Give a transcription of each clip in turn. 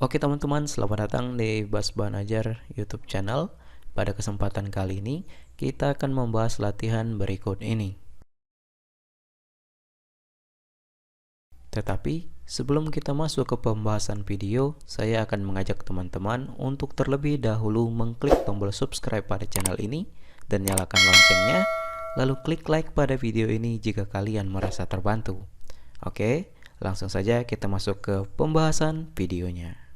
Oke teman-teman, selamat datang di Bas Banajar YouTube channel. Pada kesempatan kali ini, kita akan membahas latihan berikut ini. Tetapi, sebelum kita masuk ke pembahasan video, saya akan mengajak teman-teman untuk terlebih dahulu mengklik tombol subscribe pada channel ini dan nyalakan loncengnya, lalu klik like pada video ini jika kalian merasa terbantu. Oke, langsung saja kita masuk ke pembahasan videonya.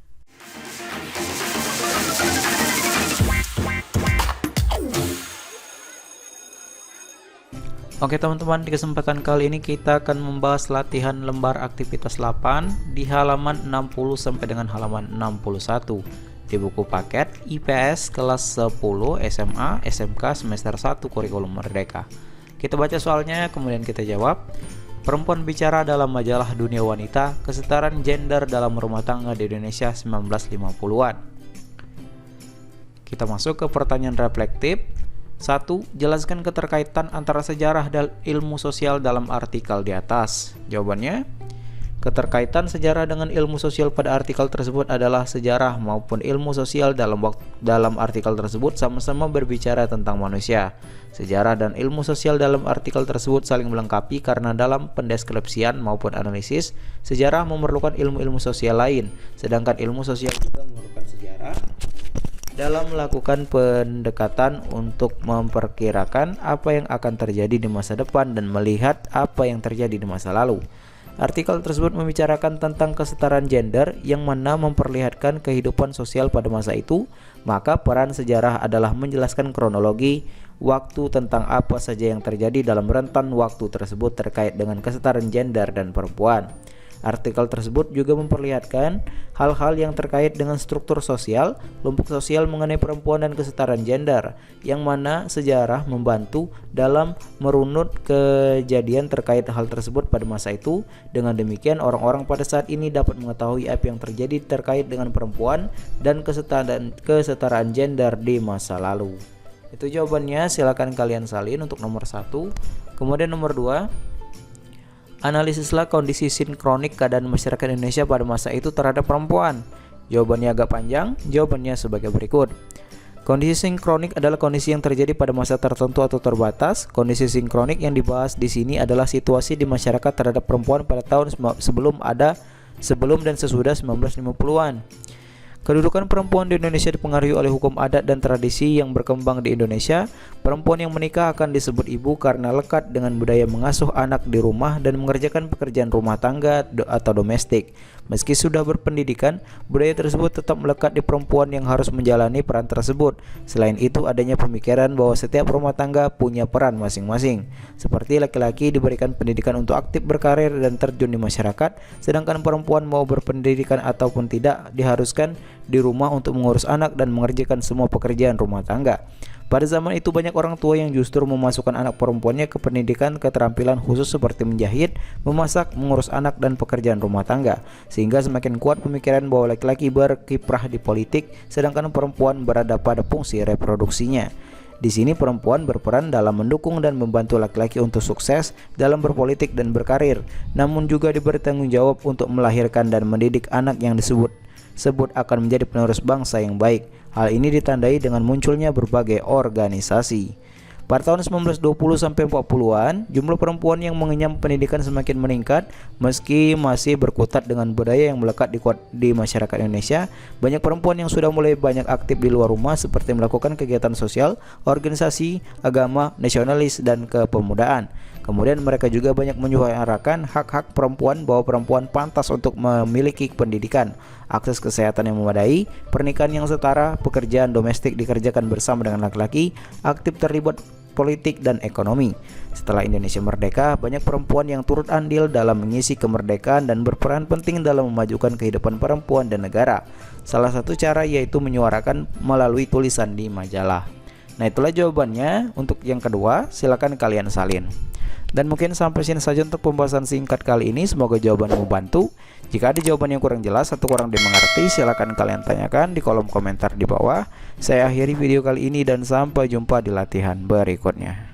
Oke teman-teman, di kesempatan kali ini kita akan membahas latihan lembar aktivitas 8 di halaman 60 sampai dengan halaman 61 di buku paket IPS kelas 10 SMA SMK semester 1 kurikulum Merdeka. Kita baca soalnya, kemudian kita jawab. Perempuan bicara dalam majalah Dunia Wanita, kesetaraan gender dalam rumah tangga di Indonesia 1950-an. Kita masuk ke pertanyaan reflektif. 1. Jelaskan keterkaitan antara sejarah dan ilmu sosial dalam artikel di atas. Jawabannya, keterkaitan sejarah dengan ilmu sosial pada artikel tersebut adalah sejarah maupun ilmu sosial dalam artikel tersebut sama-sama berbicara tentang manusia. Sejarah dan ilmu sosial dalam artikel tersebut saling melengkapi karena dalam pendeskripsian maupun analisis, sejarah memerlukan ilmu-ilmu sosial lain, sedangkan ilmu sosial juga memerlukan sejarah dalam melakukan pendekatan untuk memperkirakan apa yang akan terjadi di masa depan dan melihat apa yang terjadi di masa lalu. Artikel tersebut membicarakan tentang kesetaraan gender yang mana memperlihatkan kehidupan sosial pada masa itu, maka peran sejarah adalah menjelaskan kronologi waktu tentang apa saja yang terjadi dalam rentan waktu tersebut terkait dengan kesetaraan gender dan perempuan. Artikel tersebut juga memperlihatkan hal-hal yang terkait dengan struktur sosial, kelompok sosial mengenai perempuan dan kesetaraan gender, yang mana sejarah membantu dalam merunut kejadian terkait hal tersebut pada masa itu. Dengan demikian, orang-orang pada saat ini dapat mengetahui apa yang terjadi terkait dengan perempuan dan kesetaraan gender di masa lalu. Itu jawabannya, silakan kalian salin untuk nomor 1. Kemudian nomor 2, analisislah kondisi sinkronik keadaan masyarakat Indonesia pada masa itu terhadap perempuan. Jawabannya agak panjang, jawabannya sebagai berikut. Kondisi sinkronik adalah kondisi yang terjadi pada masa tertentu atau terbatas. Kondisi sinkronik yang dibahas di sini adalah situasi di masyarakat terhadap perempuan pada tahun sebelum dan sesudah 1950-an. Kedudukan perempuan di Indonesia dipengaruhi oleh hukum adat dan tradisi yang berkembang di Indonesia. Perempuan yang menikah akan disebut ibu karena lekat dengan budaya mengasuh anak di rumah dan mengerjakan pekerjaan rumah tangga atau domestik. Meski sudah berpendidikan, budaya tersebut tetap melekat di perempuan yang harus menjalani peran tersebut. Selain itu, adanya pemikiran bahwa setiap rumah tangga punya peran masing-masing. Seperti laki-laki diberikan pendidikan untuk aktif berkarir dan terjun di masyarakat, sedangkan perempuan mau berpendidikan ataupun tidak diharuskan di rumah untuk mengurus anak dan mengerjakan semua pekerjaan rumah tangga. Pada zaman itu banyak orang tua yang justru memasukkan anak perempuannya ke pendidikan keterampilan khusus seperti menjahit, memasak, mengurus anak dan pekerjaan rumah tangga, sehingga semakin kuat pemikiran bahwa laki-laki berkiprah di politik sedangkan perempuan berada pada fungsi reproduksinya. Di sini perempuan berperan dalam mendukung dan membantu laki-laki untuk sukses dalam berpolitik dan berkarir, namun juga diberi tanggung jawab untuk melahirkan dan mendidik anak yang disebut akan menjadi penerus bangsa yang baik. Hal ini ditandai dengan munculnya berbagai organisasi. Pada tahun 1920 sampai 40-an, jumlah perempuan yang mengenyam pendidikan semakin meningkat. Meski masih berkutat dengan budaya yang melekat di masyarakat Indonesia, banyak perempuan yang sudah mulai banyak aktif di luar rumah seperti melakukan kegiatan sosial, organisasi, agama, nasionalis, dan kepemudaan. Kemudian mereka juga banyak menyuarakan hak-hak perempuan bahwa perempuan pantas untuk memiliki pendidikan, akses kesehatan yang memadai, pernikahan yang setara, pekerjaan domestik dikerjakan bersama dengan laki-laki, aktif terlibat politik dan ekonomi. Setelah Indonesia merdeka, banyak perempuan yang turut andil dalam mengisi kemerdekaan dan berperan penting dalam memajukan kehidupan perempuan dan negara. Salah satu cara yaitu menyuarakan melalui tulisan di majalah. Nah, itulah jawabannya. Untuk yang kedua, silakan kalian salin. Dan mungkin sampai sini saja untuk pembahasan singkat kali ini. Semoga jawaban membantu. Jika ada jawaban yang kurang jelas atau kurang dimengerti, silakan kalian tanyakan di kolom komentar di bawah. Saya akhiri video kali ini dan sampai jumpa di latihan berikutnya.